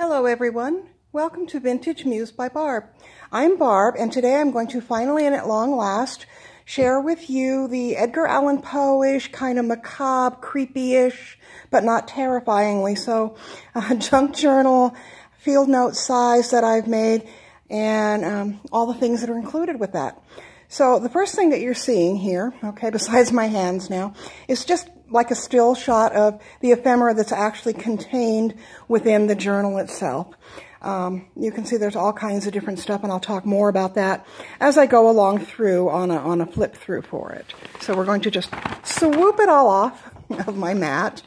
Hello everyone, welcome to Vintage Muse by Barb. I'm Barb, and today I'm going to finally and at long last share with you the Edgar Allan Poe-ish, kind of macabre, creepy-ish, but not terrifyingly so, junk journal, field note size that I've made, and all the things that are included with that. So the first thing that you're seeing here, okay, besides my hands now, is just like a still shot of the ephemera that's actually contained within the journal itself. You can see there's all kinds of different stuff, and I'll talk more about that as I go along through on a flip through for it. So we're going to just swoop it all off of my mat.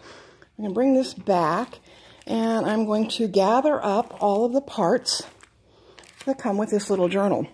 I'm going to bring this back, and I'm going to gather up all of the parts that come with this little journal.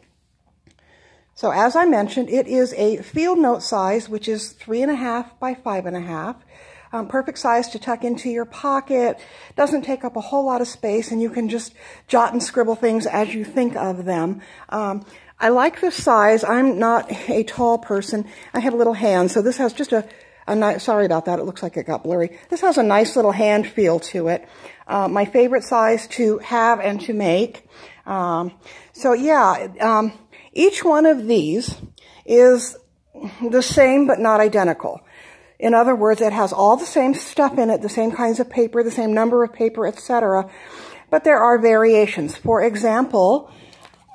So as I mentioned, it is a field note size, which is 3.5 by 5.5. Perfect size to tuck into your pocket. Doesn't take up a whole lot of space, and you can just jot and scribble things as you think of them. I like this size. I'm not a tall person. I have little hands, so this has just a nice, sorry about that, it looks like it got blurry. This has a nice little hand feel to it. My favorite size to have and to make. So yeah, each one of these is the same but not identical. In other words, it has all the same stuff in it, the same kinds of paper, the same number of paper, etc. But there are variations. For example,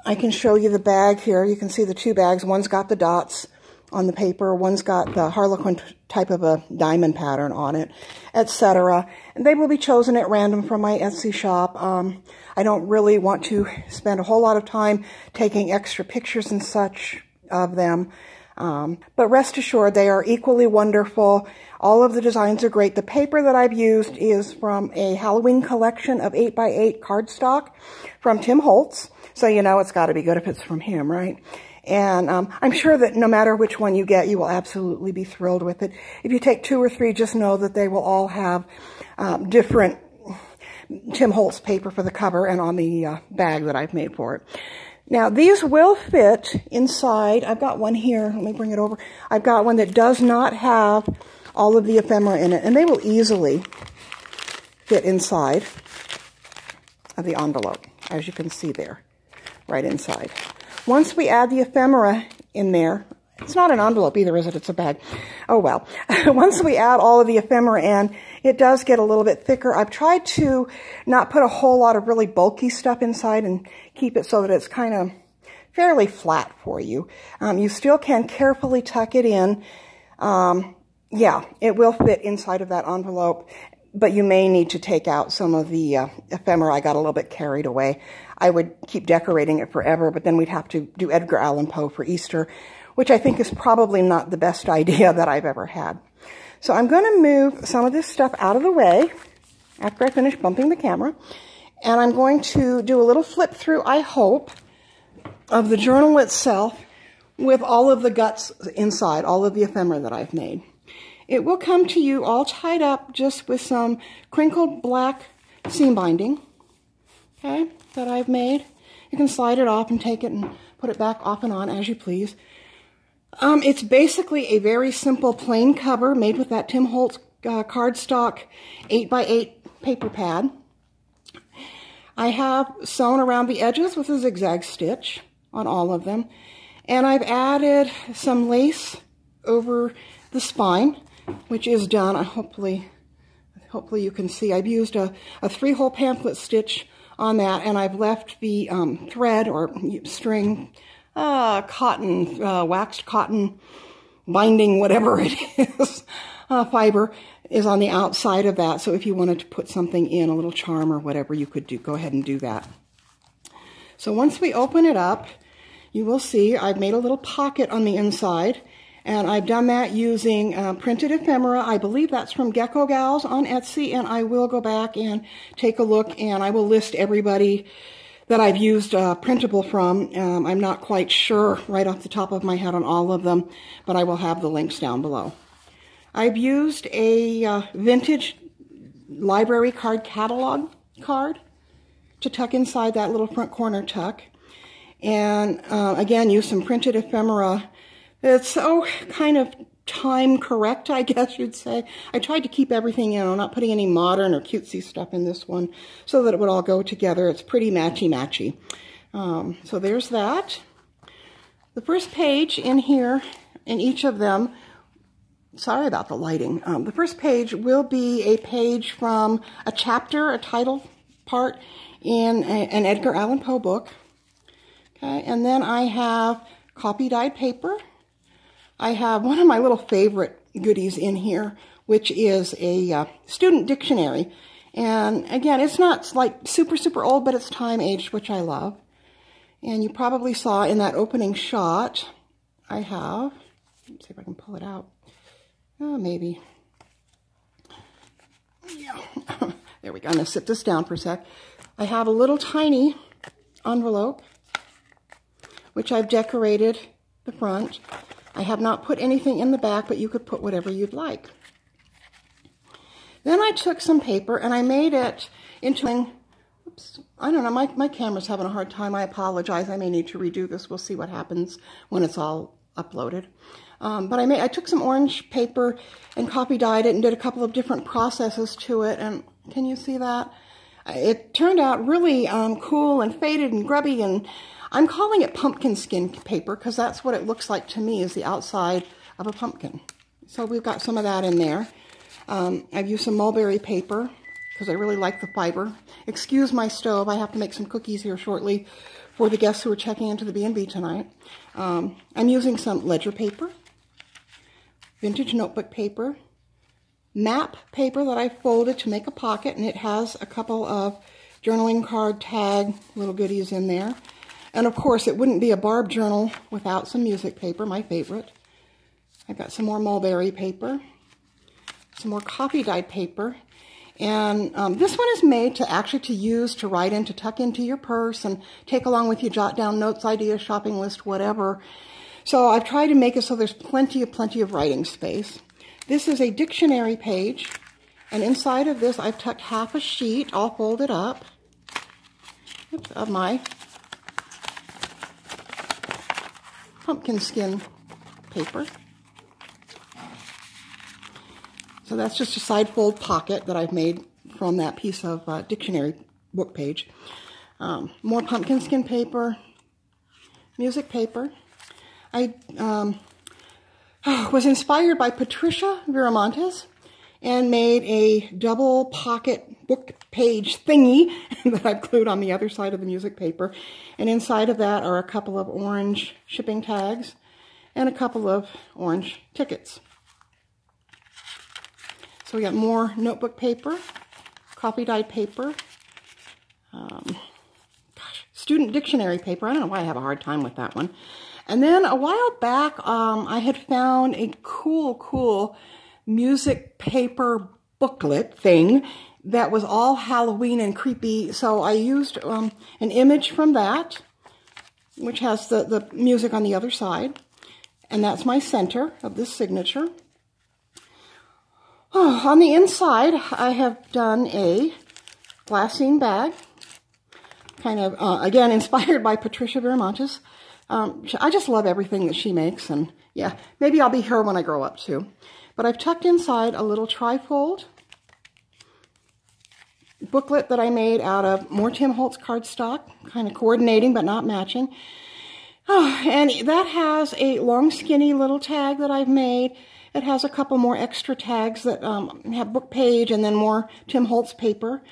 I can show you the bag here. You can see the two bags. One's got the dots on the paper, one's got the Harlequin type of a diamond pattern on it, etc. And they will be chosen at random from my Etsy shop. I don't really want to spend a whole lot of time taking extra pictures and such of them. But rest assured, they are equally wonderful. All of the designs are great. The paper that I've used is from a Halloween collection of 8x8 cardstock from Tim Holtz. So you know it's got to be good if it's from him, right? And I'm sure that no matter which one you get, you will absolutely be thrilled with it. If you take 2 or 3, just know that they will all have different Tim Holtz paper for the cover and on the bag that I've made for it. Now, these will fit inside. I've got one here. Let me bring it over. I've got one that does not have all of the ephemera in it, and they will easily fit inside of the envelope, as you can see there, right inside. Once we add the ephemera in there, it's not an envelope either, is it? It's a bag. Oh, well. Once we add all of the ephemera in, it does get a little bit thicker. I've tried to not put a whole lot of really bulky stuff inside and keep it so that it's kind of fairly flat for you. You still can carefully tuck it in. Yeah, it will fit inside of that envelope, but you may need to take out some of the ephemera. I got a little bit carried away. I would keep decorating it forever, but then we'd have to do Edgar Allan Poe for Easter, which I think is probably not the best idea that I've ever had. So I'm going to move some of this stuff out of the way after I finish bumping the camera, and I'm going to do a little flip through, I hope, of the journal itself with all of the guts inside, all of the ephemera that I've made. It will come to you all tied up just with some crinkled black seam binding, okay, that I've made. You can slide it off and take it and put it back off and on as you please. It's basically a very simple plain cover made with that Tim Holtz cardstock 8x8 paper pad. I have sewn around the edges with a zigzag stitch on all of them, and I've added some lace over the spine, which is done. Hopefully you can see. I've used a 3-hole pamphlet stitch on that, and I've left the thread or string, cotton, waxed cotton binding, whatever it is, fiber is on the outside of that. So if you wanted to put something in, a little charm or whatever, you could go ahead and do that. So once we open it up, you will see I've made a little pocket on the inside, and I've done that using printed ephemera. I believe that's from Gecko Gals on Etsy, and I will go back and take a look, and I will list everybody that I've used printable from. I'm not quite sure right off the top of my head on all of them, but I will have the links down below. I've used a vintage library card catalog card to tuck inside that little front corner tuck. And again, use some printed ephemera. It's kind of time correct, I guess you'd say. I tried to keep everything, you know, not putting any modern or cutesy stuff in this one so that it would all go together. It's pretty matchy-matchy. So there's that. The first page in here, in each of them, sorry about the lighting. The first page will be a page from a chapter, a title part in an Edgar Allan Poe book. Okay, and then I have copy-dyed paper. I have one of my little favorite goodies in here, which is a student dictionary. And again, it's not like super, super old, but it's time-aged, which I love. And you probably saw in that opening shot, I have, let's see if I can pull it out. Oh, maybe. Yeah. There we go. I'm going to sit this down for a sec. I have a little tiny envelope, which I've decorated the front. I have not put anything in the back, but you could put whatever you'd like. Then I took some paper and I made it into, oops, I don't know, my camera's having a hard time. I apologize. I may need to redo this. We'll see what happens when it's all uploaded. But I took some orange paper and copy dyed it and did a couple of different processes to it. And can you see that? It turned out really cool and faded and grubby, and I'm calling it pumpkin skin paper because that's what it looks like to me, is the outside of a pumpkin. So we've got some of that in there. I've used some mulberry paper because I really like the fiber. Excuse my stove. I have to make some cookies here shortly for the guests who are checking into the B&B tonight. I'm using some ledger paper, vintage notebook paper, map paper that I folded to make a pocket, and it has a couple of journaling card tag little goodies in there. And of course, it wouldn't be a Barb journal without some music paper, my favorite. I've got some more mulberry paper, some more copy-dyed paper. And this one is made to actually use to write in, to tuck into your purse and take along with you, jot down notes, ideas, shopping list, whatever. So I've tried to make it so there's plenty of writing space. This is a dictionary page, and inside of this I've tucked half a sheet, all folded up, of my pumpkin skin paper. So that's just a side fold pocket that I've made from that piece of dictionary book page. More pumpkin skin paper, music paper. I was inspired by Patricia Viramontes and made a double pocket book page thingy that I've glued on the other side of the music paper. And inside of that are a couple of orange shipping tags and a couple of orange tickets. So we got more notebook paper, copy-dyed paper, student dictionary paper. I don't know why I have a hard time with that one. And then a while back, I had found a cool music paper booklet thing that was all Halloween and creepy. So I used an image from that, which has the music on the other side. And that's my center of this signature. Oh, on the inside, I have done a glassine bag, kind of, again, inspired by Patricia Viramontes. I just love everything that she makes, and yeah, maybe I'll be her when I grow up too. But I've tucked inside a little trifold booklet that I made out of more Tim Holtz cardstock, kind of coordinating but not matching. Oh, and that has a long, skinny little tag that I've made. It has a couple more extra tags that have book page and then more Tim Holtz paper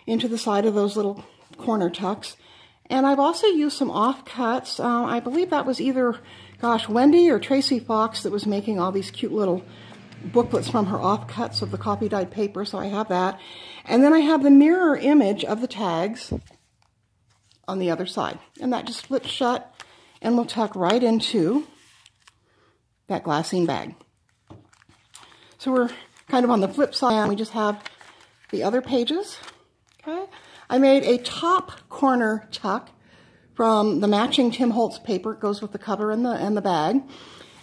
into the side of those little corner tucks. And I've also used some offcuts. I believe that was either, gosh, Wendy or Tracy Fox that was making all these cute little booklets from her offcuts of the copy-dyed paper, so I have that. And then I have the mirror image of the tags on the other side. And that just flips shut and will tuck right into that glassine bag. So we're kind of on the flip side, and we just have the other pages. Okay, I made a top corner tuck from the matching Tim Holtz paper. It goes with the cover and the bag.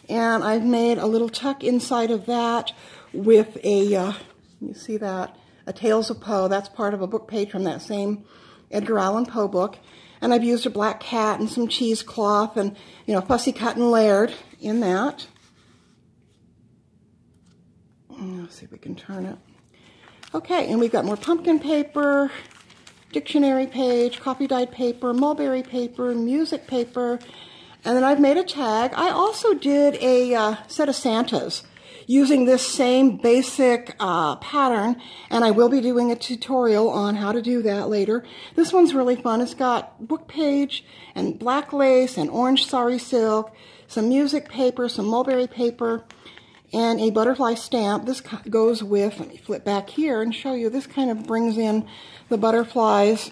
And I've made a little tuck inside of that with a, you see that, a Tales of Poe. That's part of a book page from that same Edgar Allan Poe book. And I've used a black cat and some cheesecloth and, you know, fussy cut and layered in that. Let's see if we can turn it. Okay, and we've got more pumpkin paper, dictionary page, coffee dyed paper, mulberry paper, music paper, and then I've made a tag. I also did a set of Santas using this same basic pattern, and I will be doing a tutorial on how to do that later. This one's really fun. It's got book page and black lace and orange sari silk, some music paper, some mulberry paper, and a butterfly stamp. This goes with, let me flip back here and show you, this kind of brings in the butterflies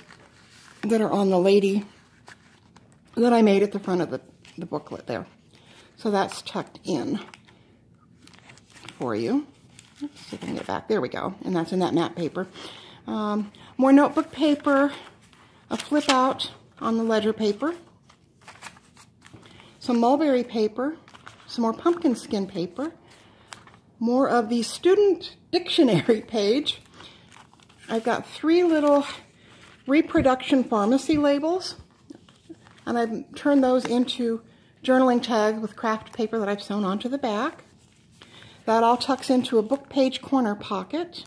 that are on the lady that I made at the front of the booklet there. So that's tucked in for you. Let's see if I can get it back. There we go. And that's in that matte paper. More notebook paper, a flip out on the ledger paper, some mulberry paper, some more pumpkin skin paper, more of the student dictionary page. I've got 3 little reproduction pharmacy labels, and I've turned those into journaling tags with craft paper that I've sewn onto the back. That all tucks into a book page corner pocket.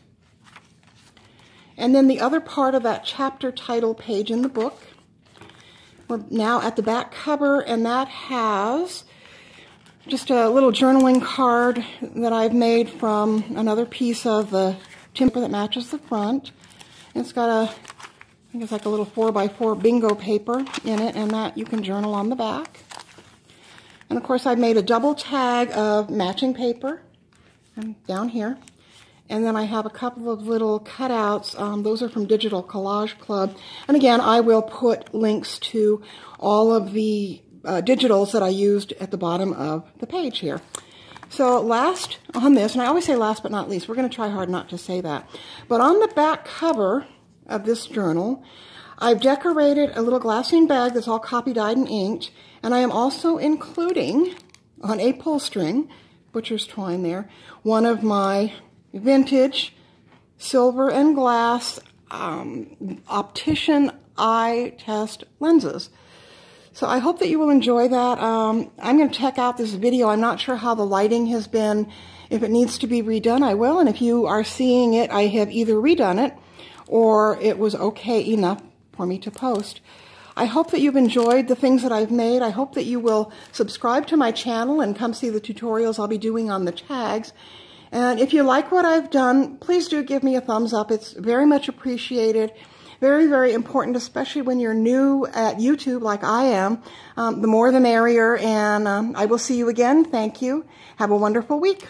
And then the other part of that chapter title page in the book. We're now at the back cover, and that has just a little journaling card that I've made from another piece of the timber that matches the front. It's got I think it's like a little 4x4 bingo paper in it, and that you can journal on the back. And of course I've made a double tag of matching paper down here. And then I have a couple of little cutouts. Those are from Digital Collage Club. And again, I will put links to all of the digitals that I used at the bottom of the page here. So last on this, and I always say last but not least, we're going to try hard not to say that. But on the back cover of this journal, I've decorated a little glassine bag that's all copy dyed and inked. And I am also including on a pull string, butcher's twine there, one of my vintage silver and glass optician eye test lenses. So I hope that you will enjoy that. I'm going to check out this video. I'm not sure how the lighting has been. If it needs to be redone, I will. And if you are seeing it, I have either redone it or it was okay enough for me to post. I hope that you've enjoyed the things that I've made. I hope that you will subscribe to my channel and come see the tutorials I'll be doing on the tags. And if you like what I've done, please do give me a thumbs up. It's very much appreciated. Very, very important, especially when you're new at YouTube like I am. The more the merrier, and I will see you again. Thank you. Have a wonderful week.